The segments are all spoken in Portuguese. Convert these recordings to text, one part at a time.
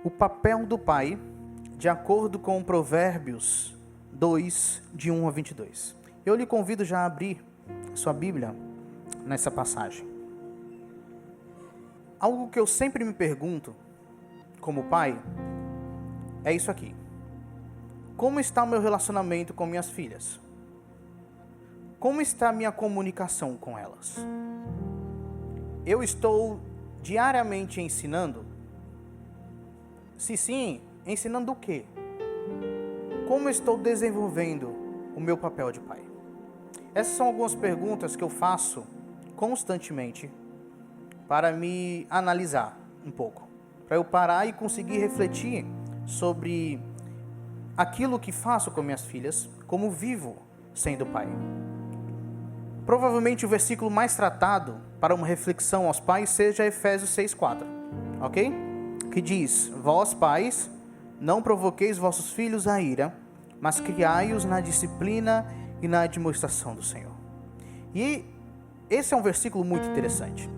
O papel do pai, de acordo com Provérbios 2, de 1 a 22. Eu lhe convido já a abrir sua Bíblia nessa passagem. Algo que eu sempre me pergunto, como pai, é isso aqui. Como está o meu relacionamento com minhas filhas? Como está a minha comunicação com elas? Eu estou diariamente ensinando? Se sim, ensinando o quê? Como estou desenvolvendo o meu papel de pai? Essas são algumas perguntas que eu faço constantemente para me analisar um pouco, para eu parar e conseguir refletir sobre aquilo que faço com minhas filhas, como vivo sendo pai. Provavelmente o versículo mais tratado para uma reflexão aos pais seja Efésios 6:4, ok? Que diz: vós pais, não provoqueis vossos filhos a ira, mas criai-os na disciplina e na admoestação do Senhor. E esse é um versículo muito interessante.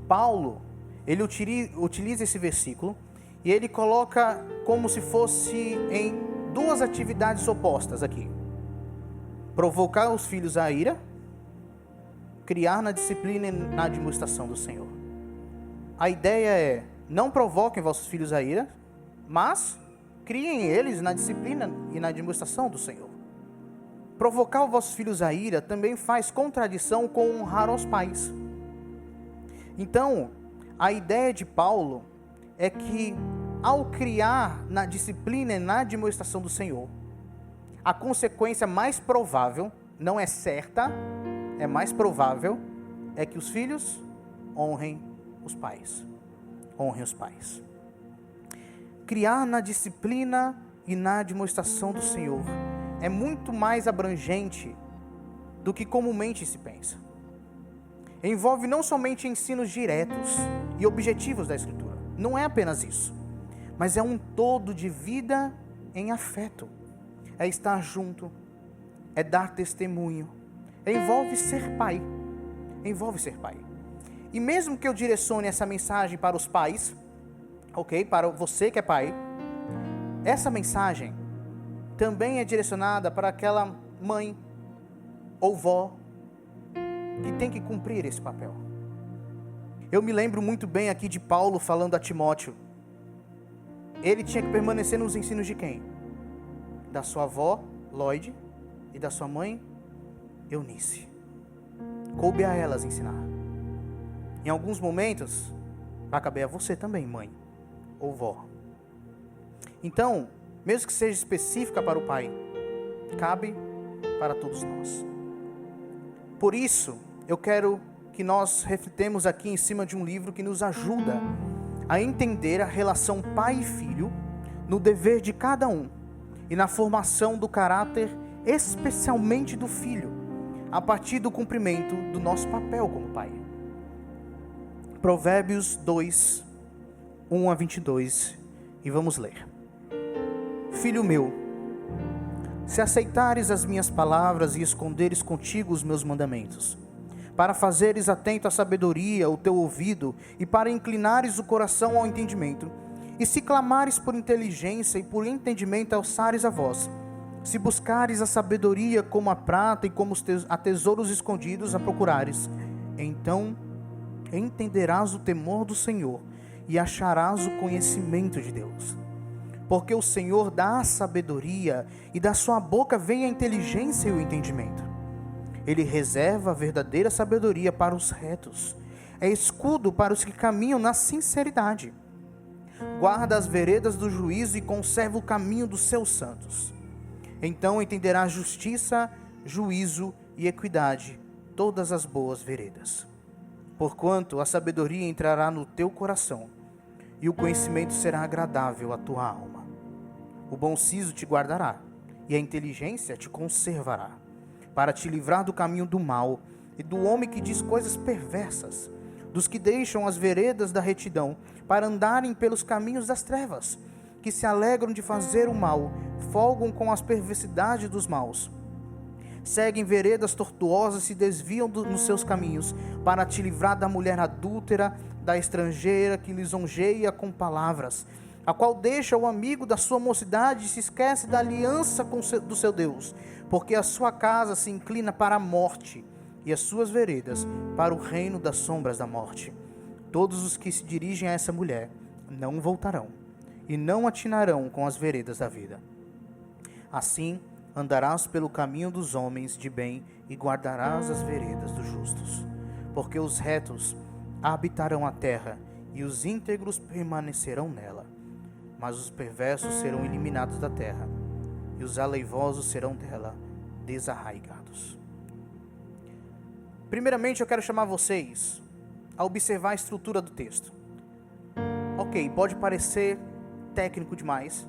Paulo, ele utiliza esse versículo e ele coloca como se fosse em duas atividades opostas aqui. Provocar os filhos à ira, criar na disciplina e na admoestação do Senhor. A ideia é: não provoquem vossos filhos à ira, mas criem eles na disciplina e na admoestação do Senhor. Provocar os vossos filhos à ira também faz contradição com honrar aos pais. Então, a ideia de Paulo é que, ao criar na disciplina e na admoestação do Senhor, a consequência mais provável, não é certa, é mais provável, é que os filhos honrem os pais. Honrem os pais. Criar na disciplina e na admoestação do Senhor é muito mais abrangente do que comumente se pensa. Envolve não somente ensinos diretos e objetivos da Escritura, não é apenas isso, mas é um todo de vida em afeto, é estar junto, é dar testemunho, envolve ser pai, E mesmo que eu direcione essa mensagem para os pais, ok, para você que é pai, essa mensagem também é direcionada para aquela mãe ou vó que tem que cumprir esse papel. Eu me lembro muito bem aqui de Paulo falando a Timóteo. Ele tinha que permanecer nos ensinos de quem? Da sua avó, Lloyd, e da sua mãe, Eunice. Coube a elas ensinar. Em alguns momentos, vai caber a você também, mãe ou vó. Então, mesmo que seja específica para o pai, cabe para todos nós. Por isso, eu quero que nós refletamos aqui em cima de um livro que nos ajuda a entender a relação pai e filho no dever de cada um e na formação do caráter, especialmente do filho, a partir do cumprimento do nosso papel como pai. Provérbios 2, 1 a 22, e vamos ler. Filho meu, se aceitares as minhas palavras e esconderes contigo os meus mandamentos, para fazeres atento à sabedoria o teu ouvido e para inclinares o coração ao entendimento, e se clamares por inteligência e por entendimento alçares a voz, se buscares a sabedoria como a prata e como a tesouros escondidos a procurares, então entenderás o temor do Senhor e acharás o conhecimento de Deus. Porque o Senhor dá a sabedoria e da sua boca vem a inteligência e o entendimento. Ele reserva a verdadeira sabedoria para os retos, é escudo para os que caminham na sinceridade. Guarda as veredas do juízo e conserva o caminho dos seus santos. Então entenderás justiça, juízo e equidade, todas as boas veredas. Porquanto a sabedoria entrará no teu coração, e o conhecimento será agradável à tua alma. O bom siso te guardará, e a inteligência te conservará, para te livrar do caminho do mal, e do homem que diz coisas perversas, dos que deixam as veredas da retidão, para andarem pelos caminhos das trevas, que se alegram de fazer o mal, folgam com as perversidades dos maus. Seguem veredas tortuosas, se desviam nos seus caminhos, para te livrar da mulher adúltera, da estrangeira que lisonjeia com palavras. a qual deixa o amigo da sua mocidade e se esquece da aliança do seu Deus, porque a sua casa se inclina para a morte e as suas veredas para o reino das sombras da morte. Todos os que se dirigem a essa mulher não voltarão e não atinarão com as veredas da vida. Assim andarás pelo caminho dos homens de bem e guardarás as veredas dos justos, porque os retos habitarão a terra e os íntegros permanecerão nela. Mas os perversos serão eliminados da terra, e os aleivosos serão dela desarraigados. Primeiramente, eu quero chamar vocês a observar a estrutura do texto. Ok, pode parecer técnico demais,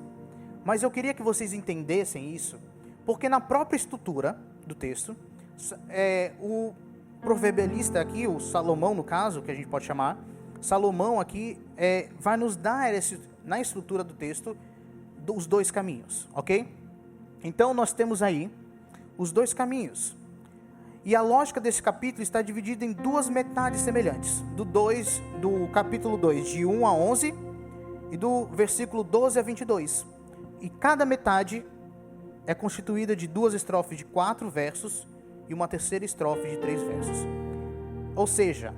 mas eu queria que vocês entendessem isso, porque na própria estrutura do texto, o proverbialista aqui, o Salomão no caso, que a gente pode chamar, Salomão aqui vai nos dar na estrutura do texto os dois caminhos, ok? Então nós temos aí os dois caminhos. E a lógica desse capítulo está dividida em duas metades semelhantes. Do capítulo 2, de 1 a 11, e do versículo 12 a 22. E cada metade é constituída de duas estrofes de 4 versos e uma terceira estrofe de 3 versos. Ou seja,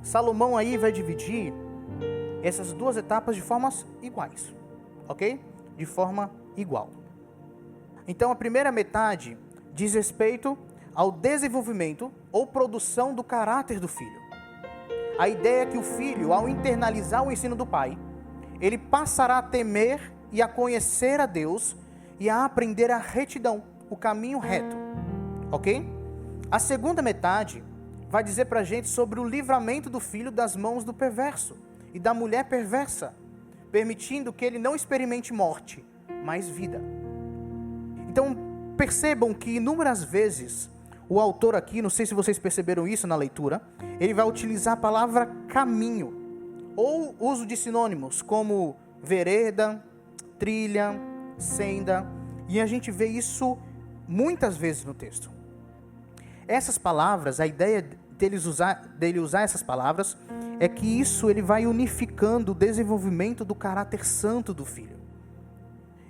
Salomão aí vai dividir essas duas etapas de formas iguais, ok? De forma igual. Então a primeira metade diz respeito ao desenvolvimento ou produção do caráter do filho. A ideia é que o filho, ao internalizar o ensino do pai, ele passará a temer e a conhecer a Deus e a aprender a retidão, o caminho reto, ok? A segunda metade vai dizer pra gente sobre o livramento do filho das mãos do perverso e da mulher perversa, permitindo que ele não experimente morte, mas vida. Então, percebam que inúmeras vezes o autor aqui, não sei se vocês perceberam isso na leitura, ele vai utilizar a palavra caminho, ou uso de sinônimos como vereda, trilha, senda, e a gente vê isso muitas vezes no texto. Essas palavras, a ideia dele usar essas palavras, é que isso ele vai unificando o desenvolvimento do caráter santo do filho.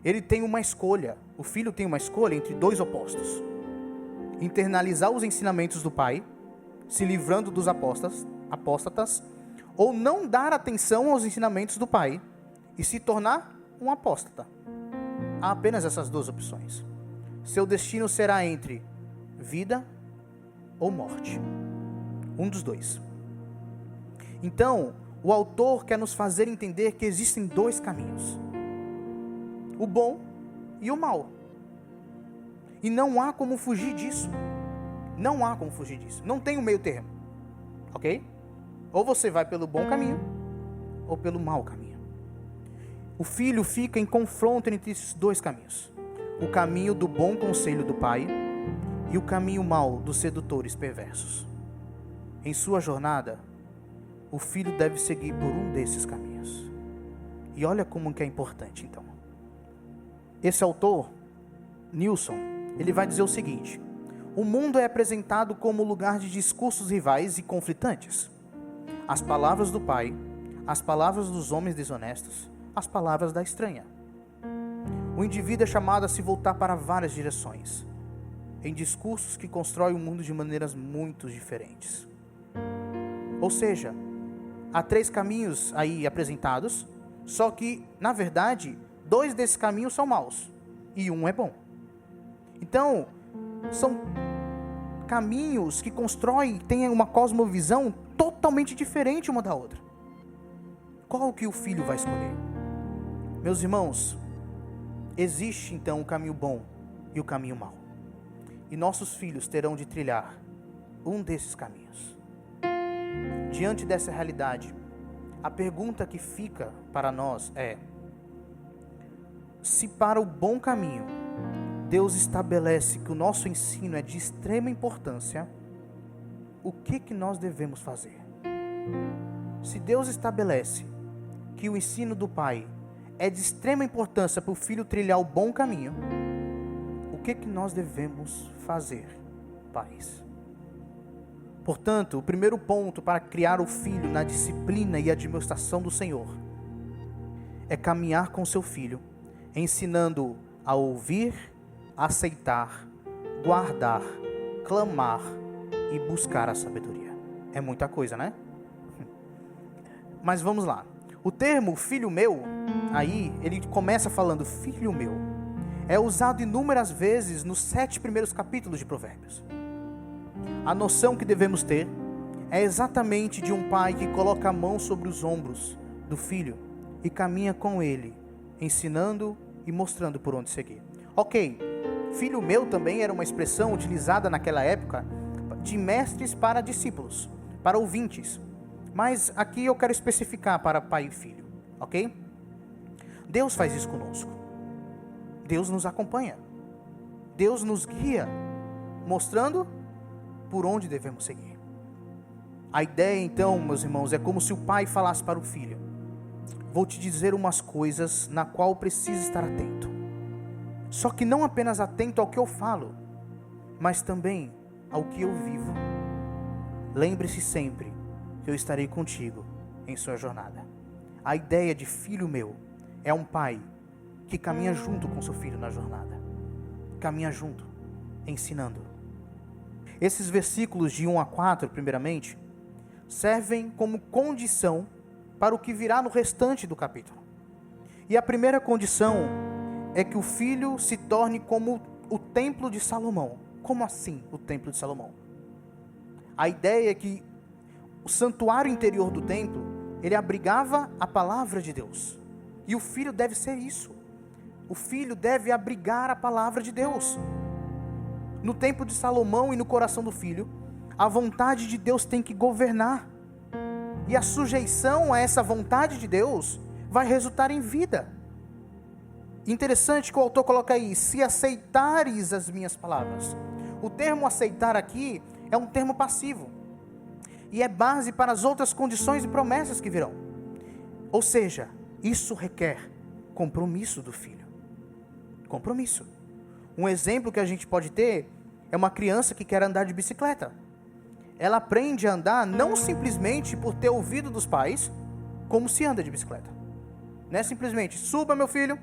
Ele tem uma escolha, o filho tem uma escolha entre dois opostos: internalizar os ensinamentos do pai, se livrando dos apóstatas, ou não dar atenção aos ensinamentos do pai e se tornar um apóstata. Há apenas essas duas opções. Seu destino será entre vida ou morte. Um dos dois. Então, o autor quer nos fazer entender que existem dois caminhos: o bom e o mal. E não há como fugir disso. Não há como fugir disso. Não tem um meio termo. Ok? Ou você vai pelo bom caminho, ou pelo mau caminho. O filho fica em confronto entre esses dois caminhos: o caminho do bom conselho do pai e o caminho mau dos sedutores perversos. Em sua jornada, o filho deve seguir por um desses caminhos. E olha como que é importante, então. Esse autor, Nilson, ele vai dizer o seguinte: o mundo é apresentado como lugar de discursos rivais e conflitantes. As palavras do pai, as palavras dos homens desonestos, as palavras da estranha. O indivíduo é chamado a se voltar para várias direções, em discursos que constroem o mundo de maneiras muito diferentes. Ou seja, há 3 caminhos aí apresentados, só que, na verdade, 2 desses caminhos são maus e um é bom. Então, são caminhos que constroem, têm uma cosmovisão totalmente diferente uma da outra. Qual que o filho vai escolher? Meus irmãos, existe então o caminho bom e o caminho mau. E nossos filhos terão de trilhar um desses caminhos. Diante dessa realidade, a pergunta que fica para nós é: se para o bom caminho Deus estabelece que o nosso ensino é de extrema importância, o que nós devemos fazer? Se Deus estabelece que o ensino do pai é de extrema importância para o filho trilhar o bom caminho, o que nós devemos fazer, pais? Portanto, o primeiro ponto para criar o filho na disciplina e admoestação do Senhor é caminhar com seu filho, ensinando-o a ouvir, aceitar, guardar, clamar e buscar a sabedoria. É muita coisa, né? Mas vamos lá. O termo filho meu, aí ele começa falando filho meu, é usado inúmeras vezes nos 7 primeiros capítulos de Provérbios. A noção que devemos ter é exatamente de um pai que coloca a mão sobre os ombros do filho e caminha com ele, ensinando e mostrando por onde seguir. Ok, filho meu também era uma expressão utilizada naquela época de mestres para discípulos, para ouvintes. Mas aqui eu quero especificar para pai e filho, ok? Deus faz isso conosco. Deus nos acompanha. Deus nos guia, mostrando por onde devemos seguir. A ideia então, meus irmãos, é como se o pai falasse para o filho: vou te dizer umas coisas na qual precisa estar atento. Só que não apenas atento ao que eu falo, mas também ao que eu vivo. Lembre-se sempre que eu estarei contigo em sua jornada. A ideia de filho meu é um pai que caminha junto com seu filho na jornada. Caminha junto, ensinando. Esses versículos de 1 a 4, primeiramente, servem como condição para o que virá no restante do capítulo. E a primeira condição é que o filho se torne como o templo de Salomão. Como assim o templo de Salomão? A ideia é que o santuário interior do templo, ele abrigava a palavra de Deus. E o filho deve ser isso. O filho deve abrigar a palavra de Deus. No templo de Salomão e no coração do filho, a vontade de Deus tem que governar. E a sujeição a essa vontade de Deus vai resultar em vida. Interessante que o autor coloca aí: se aceitares as minhas palavras. O termo aceitar aqui é um termo passivo. E é base para as outras condições e promessas que virão. Ou seja, isso requer compromisso do filho. Compromisso. Um exemplo que a gente pode ter é uma criança que quer andar de bicicleta. Ela aprende a andar não simplesmente por ter ouvido dos pais como se anda de bicicleta. Não é simplesmente: suba, meu filho,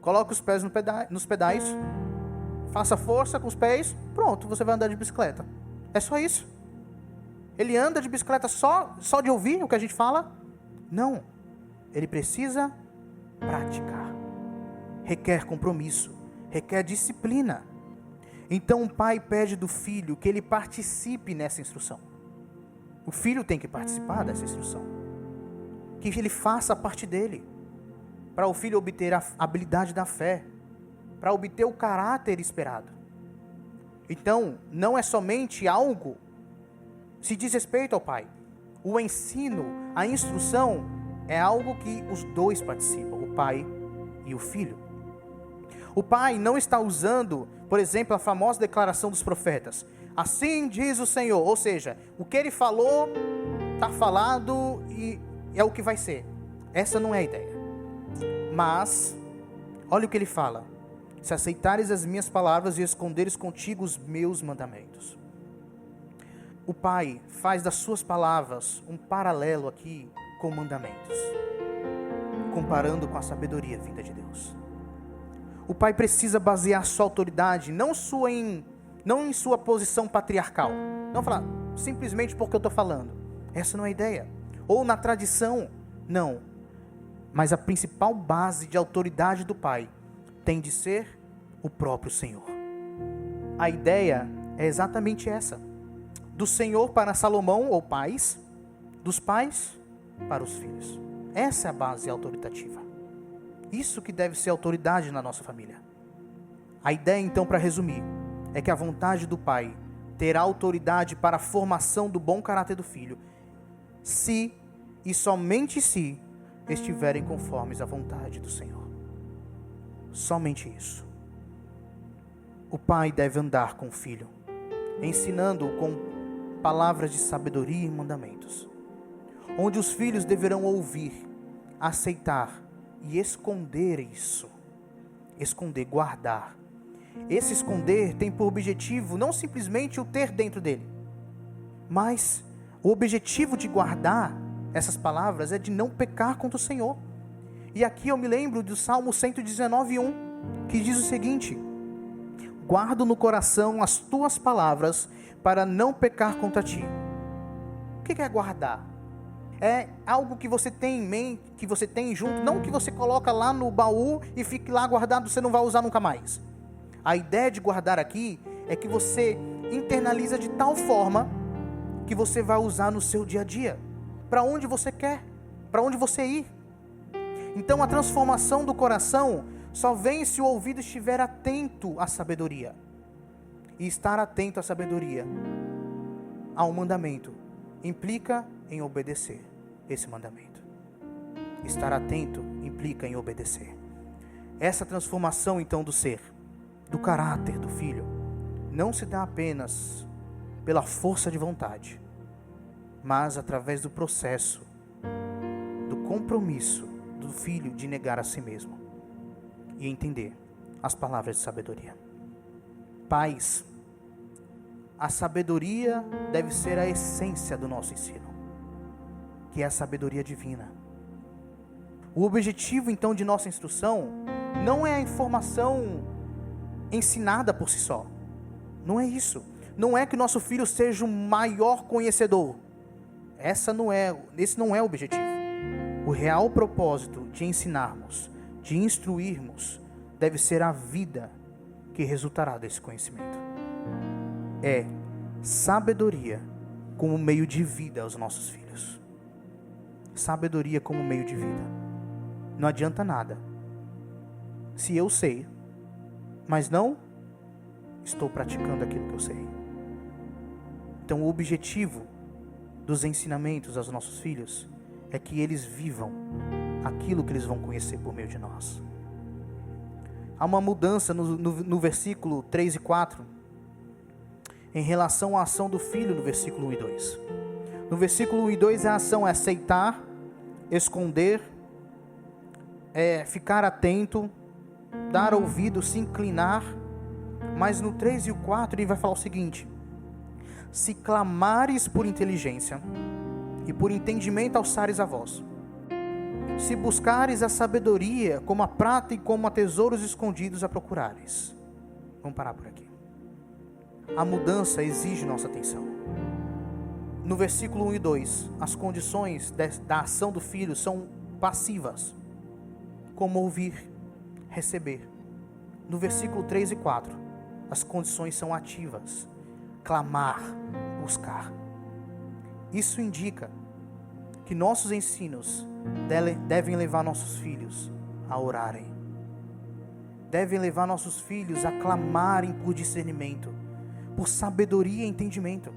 coloque os pés nos pedais, faça força com os pés, pronto, você vai andar de bicicleta. É só isso. Ele anda de bicicleta só de ouvir o que a gente fala? Não. Ele precisa praticar. Requer compromisso, requer disciplina. Então o pai pede do filho que ele participe nessa instrução. O filho tem que participar dessa instrução. Que ele faça a parte dele. Para o filho obter a habilidade da fé. Para obter o caráter esperado. Então, não é somente algo se diz respeito ao pai. O ensino, a instrução, é algo que os dois participam, o pai e o filho. O pai não está usando, por exemplo, a famosa declaração dos profetas: assim diz o Senhor, ou seja, o que ele falou, está falado e é o que vai ser. Essa não é a ideia. Mas, olha o que ele fala: se aceitares as minhas palavras e esconderes contigo os meus mandamentos. O pai faz das suas palavras um paralelo aqui com mandamentos, comparando com a sabedoria vinda de Deus. O pai precisa basear sua autoridade não em sua posição patriarcal. Não falar simplesmente porque eu estou falando. Essa não é a ideia. Ou na tradição. Não. Mas a principal base de autoridade do pai tem de ser o próprio Senhor. A ideia é exatamente essa. Do Senhor para Salomão ou pais, dos pais para os filhos. Essa é a base autoritativa. Isso que deve ser autoridade na nossa família. A ideia então, para resumir, é que a vontade do pai terá autoridade para a formação do bom caráter do filho, se e somente se estiverem conformes à vontade do Senhor. Somente isso. O pai deve andar com o filho, ensinando-o com palavras de sabedoria e mandamentos, onde os filhos deverão ouvir, aceitar e esconder isso. Esconder, guardar. Esse esconder tem por objetivo não simplesmente o ter dentro dele, mas o objetivo de guardar essas palavras é de não pecar contra o Senhor. E aqui eu me lembro do Salmo 119:1, que diz o seguinte: guardo no coração as tuas palavras para não pecar contra ti. O que é guardar? É algo que você tem em mente, que você tem junto, não que você coloca lá no baú e fique lá guardado, você não vai usar nunca mais. A ideia de guardar aqui é que você internaliza de tal forma que você vai usar no seu dia a dia, para onde você quer, para onde você ir. Então a transformação do coração só vem se o ouvido estiver atento à sabedoria. E estar atento à sabedoria, ao mandamento, implica em obedecer esse mandamento. Estar atento implica em obedecer. Essa transformação então do ser, do caráter do filho, não se dá apenas pela força de vontade, mas através do processo, do compromisso do filho de negar a si mesmo e entender as palavras de sabedoria. Pais, a sabedoria deve ser a essência do nosso ensino, que é a sabedoria divina. O objetivo então de nossa instrução não é a informação ensinada por si só. Não é isso. Não é que nosso filho seja o maior conhecedor. Esse não é o objetivo. O real propósito de ensinarmos, de instruirmos, deve ser a vida que resultará desse conhecimento. É sabedoria como meio de vida aos nossos filhos. Sabedoria como meio de vida. Não adianta nada se eu sei, mas não estou praticando aquilo que eu sei. Então o objetivo dos ensinamentos aos nossos filhos é que eles vivam aquilo que eles vão conhecer por meio de nós. Há uma mudança no versículo 3 e 4 em relação à ação do filho no versículo 1 e 2. No versículo 1 e 2 a ação é aceitar, esconder, ficar atento, dar ouvido, se inclinar. Mas no 3 e o 4 ele vai falar o seguinte: se clamares por inteligência e por entendimento alçares a voz, se buscares a sabedoria como a prata e como a tesouros escondidos a procurares. Vamos parar por aqui. A mudança exige nossa atenção. No versículo 1 e 2, as condições da ação do filho são passivas, como ouvir, receber. No versículo 3 e 4, as condições são ativas, clamar, buscar. Isso indica que nossos ensinos devem levar nossos filhos a orarem, devem levar nossos filhos a clamarem por discernimento, por sabedoria e entendimento.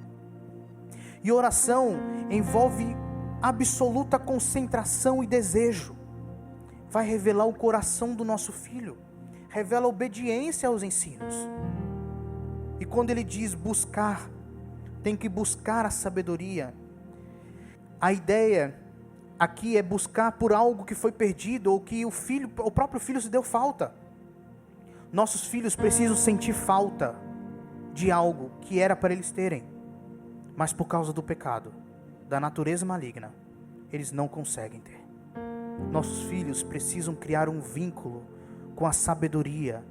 E oração envolve absoluta concentração e desejo. Vai revelar o coração do nosso filho, revela obediência aos ensinos. E quando ele diz buscar, tem que buscar a sabedoria. A ideia aqui é buscar por algo que foi perdido ou que o próprio filho se deu falta. Nossos filhos precisam sentir falta de algo que era para eles terem, mas por causa do pecado, da natureza maligna, eles não conseguem ter. Nossos filhos precisam criar um vínculo com a sabedoria,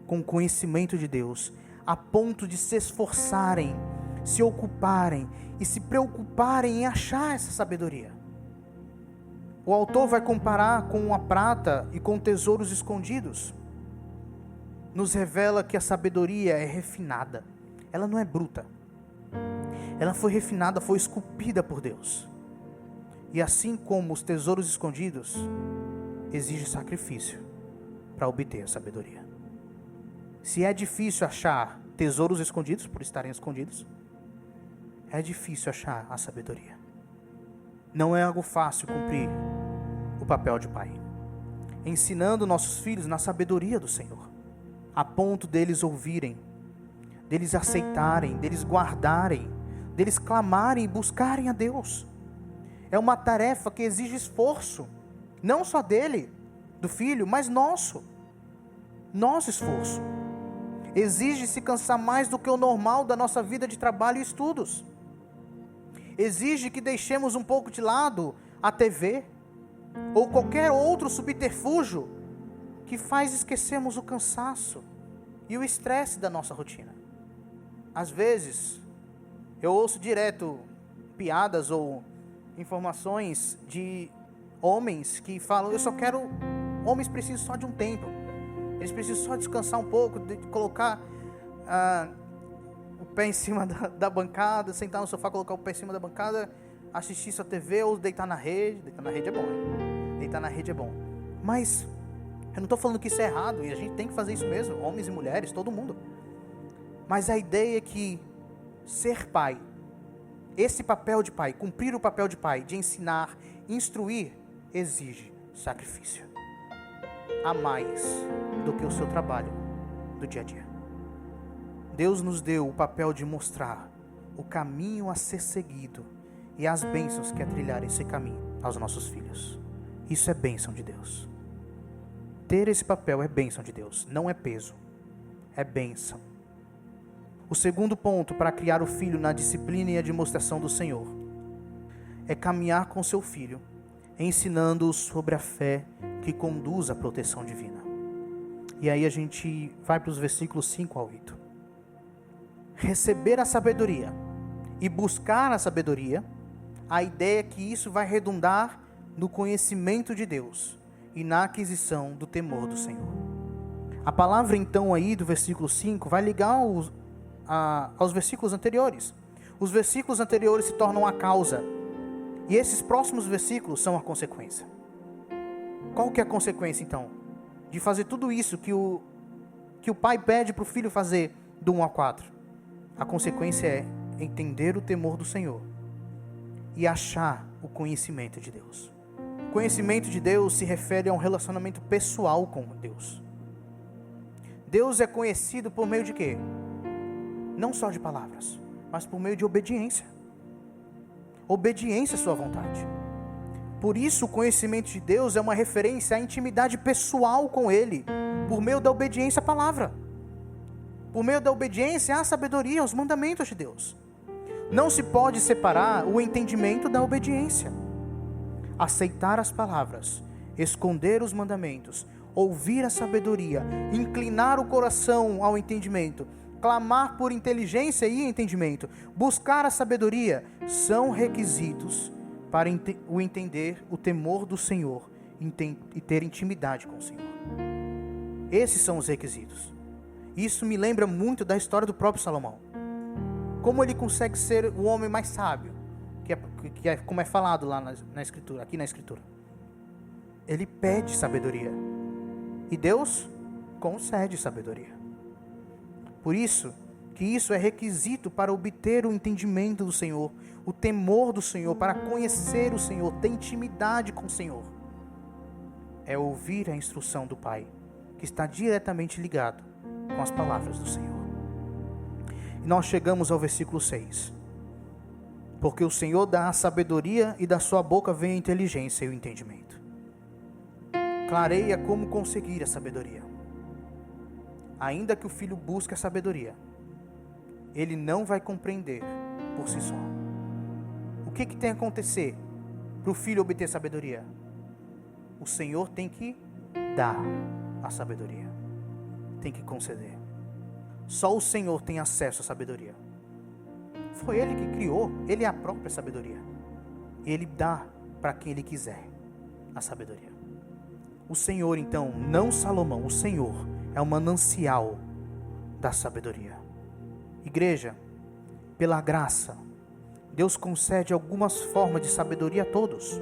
com o conhecimento de Deus, a ponto de se esforçarem, se ocuparem e se preocuparem em achar essa sabedoria. O autor vai comparar com a prata e com tesouros escondidos. Nos revela que a sabedoria é refinada, ela não é bruta. Ela foi refinada, foi esculpida por Deus. E assim como os tesouros escondidos, exige sacrifício para obter a sabedoria. Se é difícil achar tesouros escondidos, por estarem escondidos, é difícil achar a sabedoria. Não é algo fácil cumprir o papel de pai, ensinando nossos filhos na sabedoria do Senhor, a ponto deles ouvirem, deles aceitarem, deles guardarem, deles clamarem e buscarem a Deus. É uma tarefa que exige esforço, não só dele, do filho, mas nosso esforço. Exige se cansar mais do que o normal da nossa vida de trabalho e estudos. Exige que deixemos um pouco de lado a TV, ou qualquer outro subterfúgio que faz esquecermos o cansaço e o estresse da nossa rotina. Às vezes, eu ouço direto piadas ou informações de homens que falam: homens precisam só de um tempo, eles precisam só descansar um pouco, de colocar o pé em cima da bancada, sentar no sofá, colocar o pé em cima da bancada, assistir sua TV ou deitar na rede. Deitar na rede é bom, hein? Deitar na rede é bom. Mas eu não estou falando que isso é errado, e a gente tem que fazer isso mesmo, homens e mulheres, todo mundo. Mas a ideia é que ser pai, esse papel de pai, cumprir o papel de pai, de ensinar, instruir, exige sacrifício. A mais do que o seu trabalho do dia a dia. Deus nos deu o papel de mostrar o caminho a ser seguido e as bênçãos que é trilhar esse caminho aos nossos filhos. Isso é bênção de Deus. Ter esse papel é bênção de Deus, não é peso, é bênção. O segundo ponto para criar o filho na disciplina e a demonstração do Senhor é caminhar com seu filho, ensinando-o sobre a fé que conduz à proteção divina. E aí a gente vai para os versículos 5 ao 8. Receber a sabedoria e buscar a sabedoria, a ideia é que isso vai redundar no conhecimento de Deus e na aquisição do temor do Senhor. A palavra então aí do versículo 5 vai ligar aos versículos anteriores. Os versículos anteriores se tornam a causa, e esses próximos versículos são a consequência. Qual que é a consequência então? De fazer tudo isso que o pai pede para o filho fazer do 1 ao 4. A consequência é entender o temor do Senhor e achar o conhecimento de Deus. O conhecimento de Deus se refere a um relacionamento pessoal com Deus. Deus é conhecido por meio de quê? Não só de palavras, mas por meio de obediência. Obediência à sua vontade. Por isso o conhecimento de Deus é uma referência à intimidade pessoal com Ele, por meio da obediência à palavra. Por meio da obediência à sabedoria, aos mandamentos de Deus. Não se pode separar o entendimento da obediência. Aceitar as palavras, esconder os mandamentos, ouvir a sabedoria, inclinar o coração ao entendimento, clamar por inteligência e entendimento, buscar a sabedoria, são requisitos para o entender o temor do Senhor e ter intimidade com o Senhor. Esses são os requisitos. Isso me lembra muito da história do próprio Salomão. Como ele consegue ser o homem mais sábio, que é como é falado lá na Escritura, aqui na Escritura. Ele pede sabedoria. E Deus concede sabedoria. Por isso, que isso é requisito para obter o entendimento do Senhor, o temor do Senhor, para conhecer o Senhor, ter intimidade com o Senhor. É ouvir a instrução do Pai, que está diretamente ligado com as palavras do Senhor. E nós chegamos ao versículo 6. Porque o Senhor dá a sabedoria e da sua boca vem a inteligência e o entendimento. Clareia como conseguir a sabedoria. Ainda que o filho busque a sabedoria, ele não vai compreender por si só. O que tem que acontecer para o filho obter sabedoria? O Senhor tem que dar a sabedoria. Tem que conceder. Só o Senhor tem acesso à sabedoria. Foi Ele que criou, Ele é a própria sabedoria. Ele dá para quem Ele quiser a sabedoria. O Senhor então, não Salomão, o Senhor é o manancial da sabedoria. Igreja, pela graça, Deus concede algumas formas de sabedoria a todos.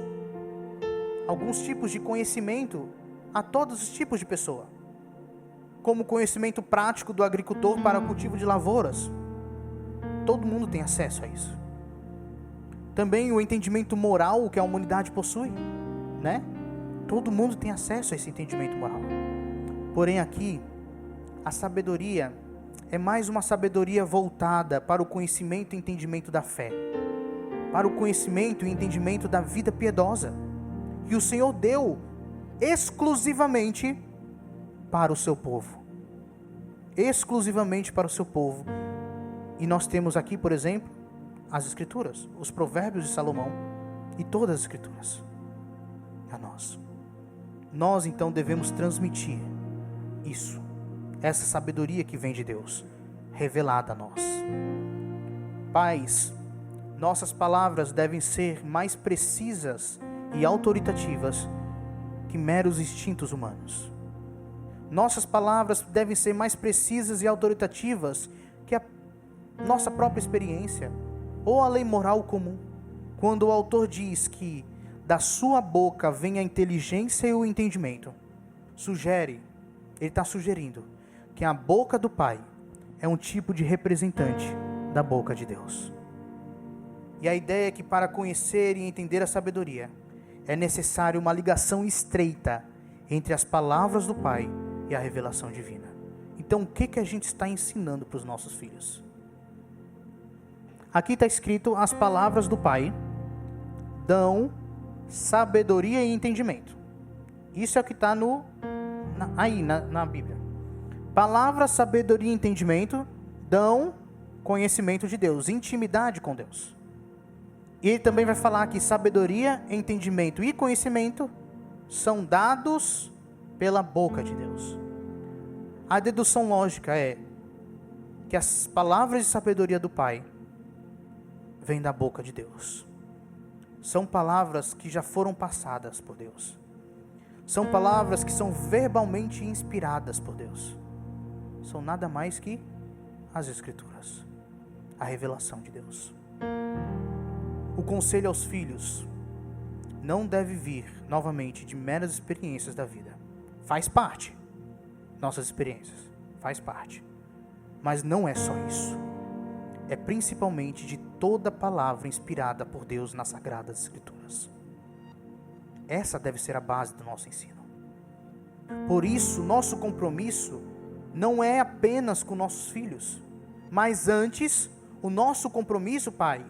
Alguns tipos de conhecimento a todos os tipos de pessoa. Como o conhecimento prático do agricultor para o cultivo de lavouras. Todo mundo tem acesso a isso. Também o entendimento moral que a humanidade possui, né? Todo mundo tem acesso a esse entendimento moral. Porém aqui, a sabedoria é mais uma sabedoria voltada para o conhecimento e entendimento da fé. Para o conhecimento e entendimento da vida piedosa. Que o Senhor deu exclusivamente para o seu povo. Exclusivamente para o seu povo. E nós temos aqui, por exemplo, as Escrituras, os Provérbios de Salomão e todas as Escrituras. a nós. Nós então devemos transmitir isso, essa sabedoria que vem de Deus, revelada a nós. Pais, nossas palavras devem ser mais precisas e autoritativas que meros instintos humanos. Nossas palavras devem ser mais precisas e autoritativas que a nossa própria experiência ou a lei moral comum. Quando o autor diz que da sua boca vem a inteligência e o entendimento, ele está sugerindo que a boca do Pai é um tipo de representante da boca de Deus. E a ideia é que para conhecer e entender a sabedoria, é necessário uma ligação estreita entre as palavras do Pai e a revelação divina. Então, o que a gente está ensinando para os nossos filhos? Aqui está escrito: as palavras do Pai dão sabedoria e entendimento. Isso é o que está na Bíblia. Palavras, sabedoria e entendimento dão conhecimento de Deus, intimidade com Deus. E ele também vai falar que sabedoria, entendimento e conhecimento são dados pela boca de Deus. A dedução lógica é que as palavras de sabedoria do Pai vêm da boca de Deus. São palavras que já foram passadas por Deus. São palavras que são verbalmente inspiradas por Deus. São nada mais que as Escrituras, a revelação de Deus. O conselho aos filhos não deve vir, novamente, de meras experiências da vida. Faz parte. Nossas experiências. Faz parte. Mas não é só isso. É principalmente de toda palavra inspirada por Deus nas Sagradas Escrituras. Essa deve ser a base do nosso ensino. Por isso, nosso compromisso não é apenas com nossos filhos, mas antes, o nosso compromisso, Pai,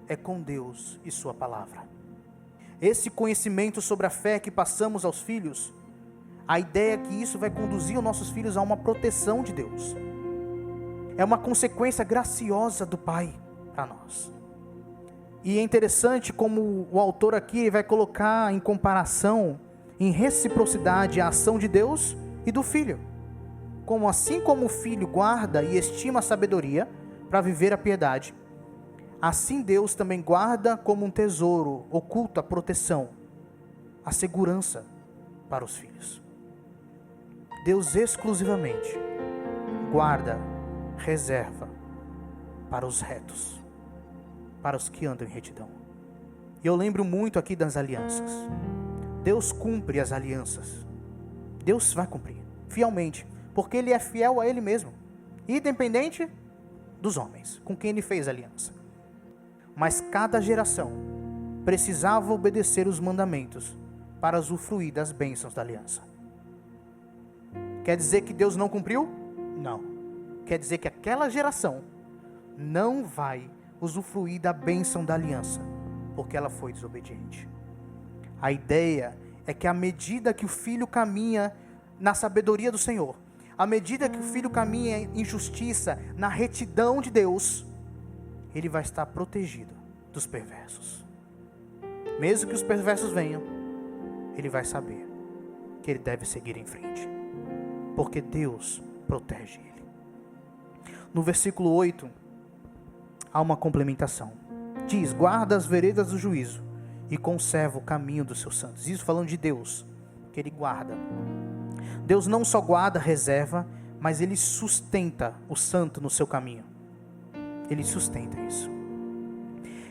é com Deus e sua palavra. Esse conhecimento sobre a fé que passamos aos filhos, a ideia é que isso vai conduzir os nossos filhos a uma proteção de Deus. É uma consequência graciosa do Pai para nós. E é interessante como o autor aqui vai colocar em comparação, em reciprocidade, a ação de Deus e do filho. Como assim como o filho guarda e estima a sabedoria para viver a piedade, assim Deus também guarda como um tesouro oculto a proteção, a segurança para os filhos. Deus exclusivamente guarda, reserva para os retos, para os que andam em retidão. E eu lembro muito aqui das alianças. Deus cumpre as alianças. Deus vai cumprir, fielmente, porque Ele é fiel a Ele mesmo, independente dos homens, com quem Ele fez aliança. Mas cada geração precisava obedecer os mandamentos para usufruir das bênçãos da aliança. Quer dizer que Deus não cumpriu? Não. Quer dizer que aquela geração não vai usufruir da bênção da aliança, porque ela foi desobediente. A ideia é que à medida que o filho caminha na sabedoria do Senhor, à medida que o filho caminha em justiça, na retidão de Deus, ele vai estar protegido dos perversos. Mesmo que os perversos venham, ele vai saber que ele deve seguir em frente, porque Deus protege ele. No versículo 8, há uma complementação. Diz: guarda as veredas do juízo e conserva o caminho dos seus santos. Isso falando de Deus, que Ele guarda. Deus não só guarda, reserva, mas Ele sustenta o santo no seu caminho. Ele sustenta isso.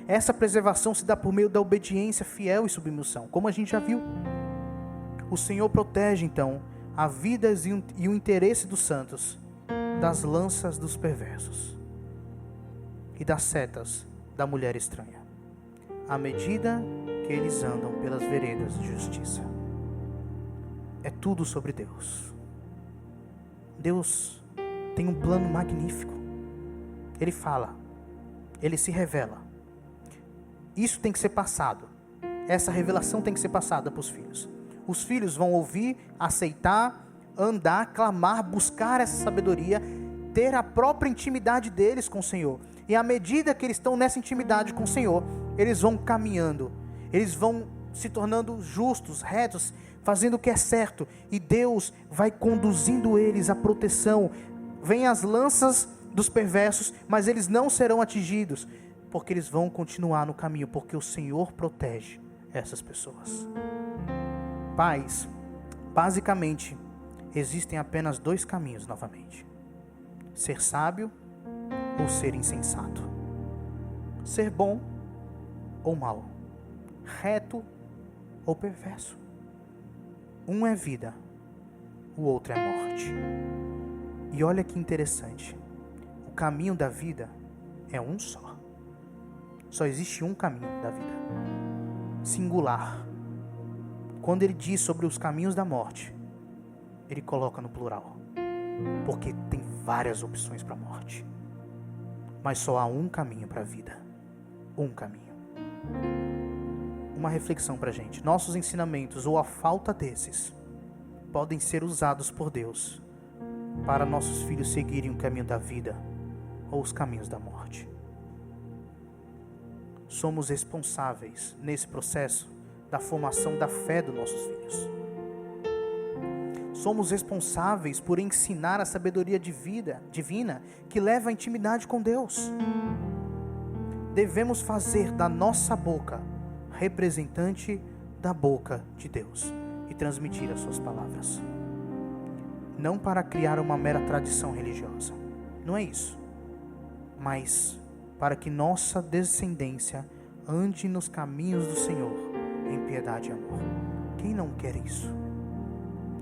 Essa preservação se dá por meio da obediência fiel e submissão, como a gente já viu. O Senhor protege então a vida e o interesse dos santos das lanças dos perversos e das setas da mulher estranha, à medida que eles andam pelas veredas de justiça. É tudo sobre Deus. Deus tem um plano magnífico. Ele fala, Ele se revela. Isso tem que ser passado. Essa revelação tem que ser passada para os filhos. Os filhos vão ouvir, aceitar, andar, clamar, buscar essa sabedoria, ter a própria intimidade deles com o Senhor. E à medida que eles estão nessa intimidade com o Senhor, eles vão caminhando, eles vão se tornando justos, retos, fazendo o que é certo, e Deus vai conduzindo eles à proteção. Vêm as lanças dos perversos, mas eles não serão atingidos, porque eles vão continuar no caminho, porque o Senhor protege essas pessoas. Pais, basicamente, existem apenas dois caminhos novamente: ser sábio ou ser insensato, ser bom ou mal, reto ou perverso. Um é vida, o outro é morte. E olha que interessante, o caminho da vida é um só. Só existe um caminho da vida, singular. Quando ele diz sobre os caminhos da morte, ele coloca no plural, porque tem várias opções para a morte, mas só há um caminho para a vida, um caminho. Uma reflexão para a gente: nossos ensinamentos, ou a falta desses, podem ser usados por Deus para nossos filhos seguirem o caminho da vida ou os caminhos da morte. Somos responsáveis nesse processo da formação da fé dos nossos filhos. Somos responsáveis por ensinar a sabedoria de vida divina que leva à intimidade com Deus. Devemos fazer da nossa boca representante da boca de Deus e transmitir as suas palavras. Não para criar uma mera tradição religiosa, não é isso, mas para que nossa descendência ande nos caminhos do Senhor em piedade e amor. Quem não quer isso?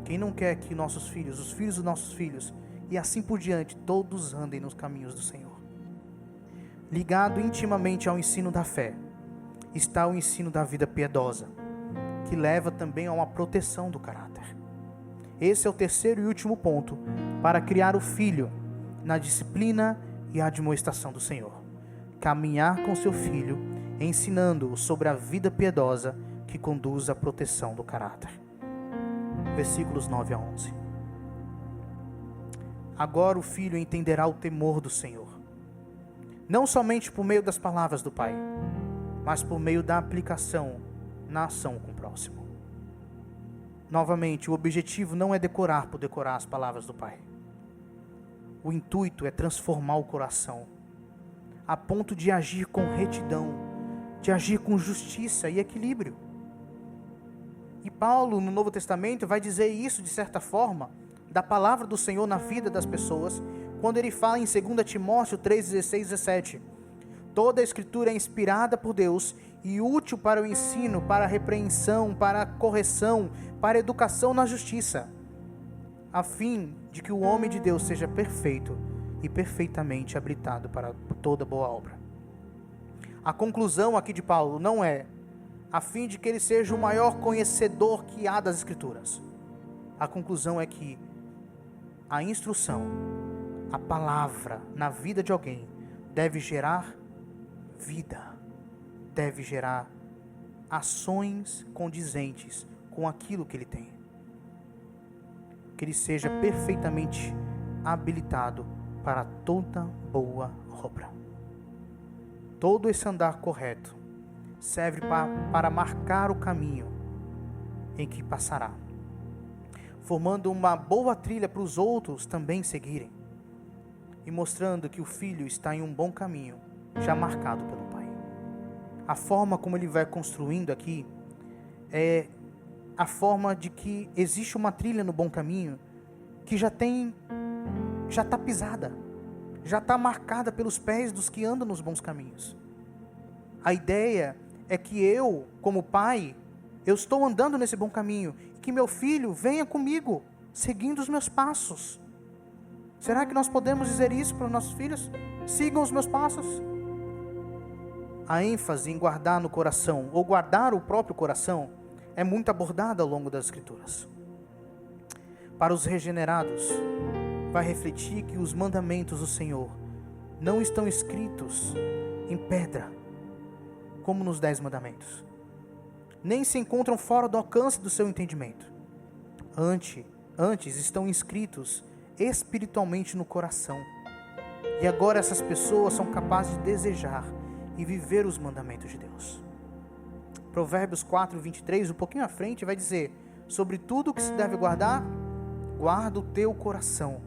Quem não quer que nossos filhos, os filhos dos nossos filhos e assim por diante, todos andem nos caminhos do Senhor? Ligado intimamente ao ensino da fé está o ensino da vida piedosa, que leva também a uma proteção do caráter. Esse é o terceiro e último ponto para criar o filho na disciplina e admoestação do Senhor. Caminhar com seu filho, ensinando-o sobre a vida piedosa que conduz à proteção do caráter. Versículos 9 a 11. Agora o filho entenderá o temor do Senhor, não somente por meio das palavras do pai, mas por meio da aplicação na ação com o próximo. Novamente, o objetivo não é decorar por decorar as palavras do pai. O intuito é transformar o coração, a ponto de agir com retidão, de agir com justiça e equilíbrio. E Paulo, no Novo Testamento, vai dizer isso de certa forma, da palavra do Senhor na vida das pessoas, quando ele fala em 2 Timóteo 3, 16 e 17. Toda a Escritura é inspirada por Deus e útil para o ensino, para a repreensão, para a correção, para a educação na justiça, a fim de que o homem de Deus seja perfeito e perfeitamente habilitado para toda boa obra. A conclusão aqui de Paulo não é a fim de que ele seja o maior conhecedor que há das Escrituras. A conclusão é que a instrução, a palavra na vida de alguém deve gerar vida, deve gerar ações condizentes com aquilo que ele tem. Que ele seja perfeitamente habilitado para toda boa obra. Todo esse andar correto serve para marcar o caminho em que passará, formando uma boa trilha para os outros também seguirem, e mostrando que o filho está em um bom caminho, já marcado pelo pai. A forma como ele vai construindo aqui é a forma de que existe uma trilha no bom caminho que já está pisada, já está marcada pelos pés dos que andam nos bons caminhos. A ideia é que eu, como pai, eu estou andando nesse bom caminho, e que meu filho venha comigo, seguindo os meus passos. Será que nós podemos dizer isso para os nossos filhos? Sigam os meus passos. A ênfase em guardar no coração, ou guardar o próprio coração, é muito abordada ao longo das Escrituras. Para os regenerados, vai refletir que os mandamentos do Senhor não estão escritos em pedra, como nos 10 mandamentos, nem se encontram fora do alcance do seu entendimento. Antes estão inscritos espiritualmente no coração. E agora essas pessoas são capazes de desejar e viver os mandamentos de Deus. Provérbios 4, 23, um pouquinho à frente, vai dizer: sobre tudo o que se deve guardar, guarda o teu coração,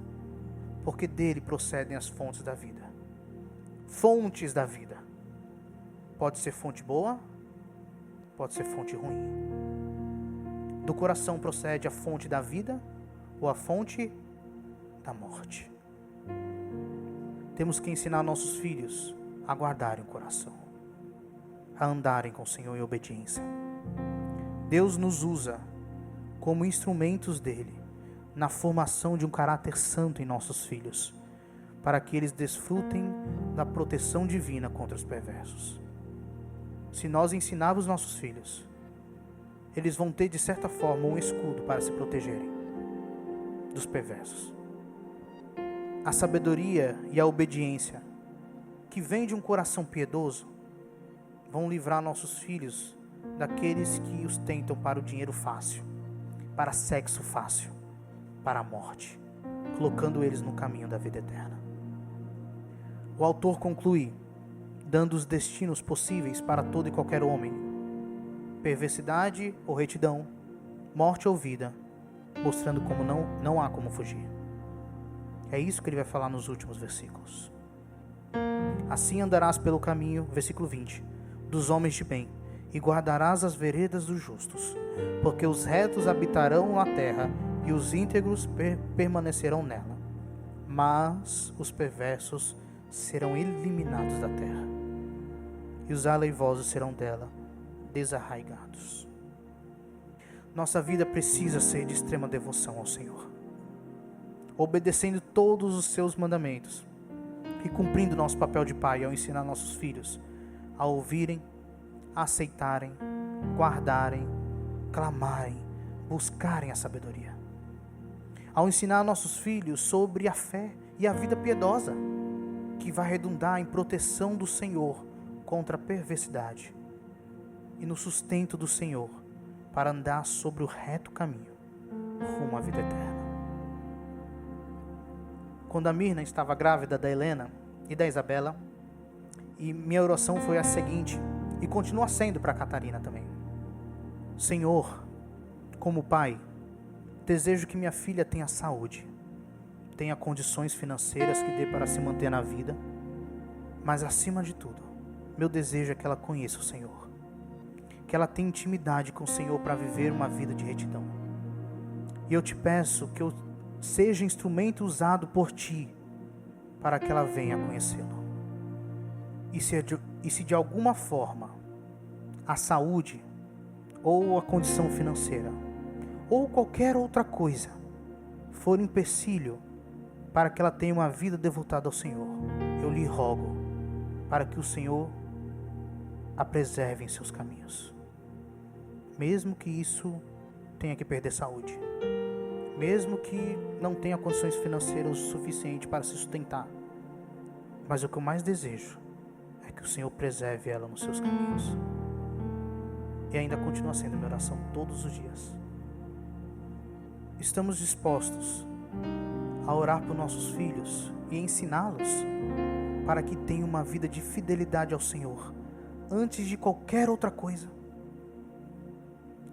porque dele procedem as fontes da vida. Fontes da vida. Pode ser fonte boa, pode ser fonte ruim. Do coração procede a fonte da vida ou a fonte da morte. Temos que ensinar nossos filhos a guardarem o coração, a andarem com o Senhor em obediência. Deus nos usa como instrumentos dele na formação de um caráter santo em nossos filhos, para que eles desfrutem da proteção divina contra os perversos. Se nós ensinarmos nossos filhos, eles vão ter de certa forma um escudo para se protegerem dos perversos. A sabedoria e a obediência que vem de um coração piedoso vão livrar nossos filhos daqueles que os tentam para o dinheiro fácil, para sexo fácil, para a morte, colocando eles no caminho da vida eterna. O autor conclui dando os destinos possíveis para todo e qualquer homem: perversidade ou retidão, morte ou vida, mostrando como não há como fugir. É isso que ele vai falar nos últimos versículos. Assim andarás pelo caminho, versículo 20, dos homens de bem, e guardarás as veredas dos justos, porque os retos habitarão na terra, e os íntegros permanecerão nela. Mas os perversos serão eliminados da terra, e os aleivosos serão dela desarraigados. Nossa vida precisa ser de extrema devoção ao Senhor, obedecendo todos os seus mandamentos e cumprindo nosso papel de pai ao ensinar nossos filhos a ouvirem, a aceitarem, guardarem, clamarem, buscarem a sabedoria. Ao ensinar nossos filhos sobre a fé e a vida piedosa, que vai redundar em proteção do Senhor contra a perversidade e no sustento do Senhor para andar sobre o reto caminho rumo à vida eterna. Quando a Mirna estava grávida da Helena e da Isabela, e minha oração foi a seguinte, e continua sendo para a Catarina também: Senhor, como pai, desejo que minha filha tenha saúde, tenha condições financeiras que dê para se manter na vida, mas acima de tudo, meu desejo é que ela conheça o Senhor, que ela tenha intimidade com o Senhor para viver uma vida de retidão. E eu te peço que eu seja instrumento usado por ti para que ela venha a conhecê-lo. E se de alguma forma a saúde ou a condição financeira ou qualquer outra coisa for empecilho para que ela tenha uma vida devotada ao Senhor, eu lhe rogo para que o Senhor a preserve em seus caminhos, mesmo que isso tenha que perder saúde, mesmo que não tenha condições financeiras o suficiente para se sustentar. Mas o que eu mais desejo é que o Senhor preserve ela nos seus caminhos. E ainda continua sendo minha oração todos os dias. Estamos dispostos a orar por nossos filhos e ensiná-los para que tenham uma vida de fidelidade ao Senhor antes de qualquer outra coisa.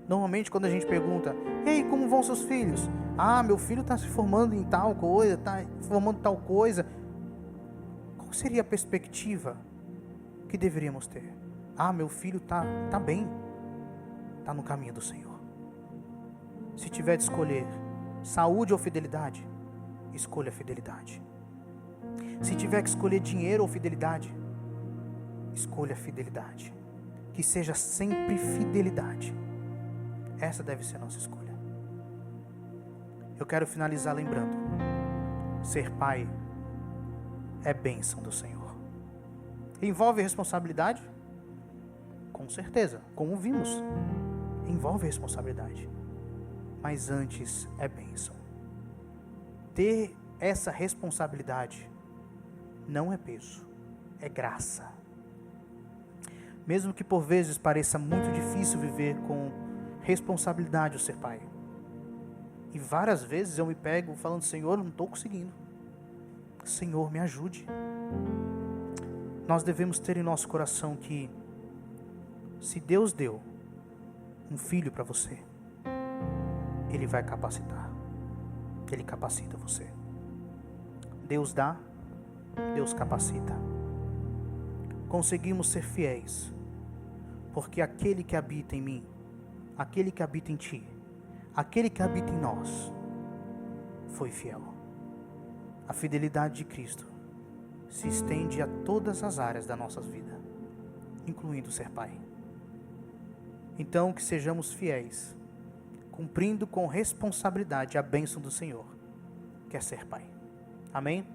Normalmente quando a gente pergunta: ei, como vão seus filhos? Ah, meu filho está se formando em tal coisa, está formando tal coisa. Qual seria a perspectiva que deveríamos ter? Ah, meu filho está bem, está no caminho do Senhor. Se tiver de escolher saúde ou fidelidade, escolha a fidelidade. Se tiver que escolher dinheiro ou fidelidade, escolha a fidelidade. Que seja sempre fidelidade. Essa deve ser a nossa escolha. Eu quero finalizar lembrando: ser pai é bênção do Senhor. Envolve responsabilidade? Com certeza, como vimos, envolve responsabilidade. Mas antes é bênção. Ter essa responsabilidade não é peso, é graça. Mesmo que por vezes pareça muito difícil viver com responsabilidade o ser pai. E várias vezes eu me pego falando: Senhor, eu não estou conseguindo. Senhor, me ajude. Nós devemos ter em nosso coração que, se Deus deu, um filho para você, Ele vai capacitar. Ele capacita você. Deus dá, Deus capacita. Conseguimos ser fiéis, porque aquele que habita em mim, aquele que habita em ti, aquele que habita em nós, foi fiel. A fidelidade de Cristo se estende a todas as áreas da nossa vida, incluindo ser pai. Então, que sejamos fiéis, cumprindo com responsabilidade a bênção do Senhor, que é ser pai. Amém?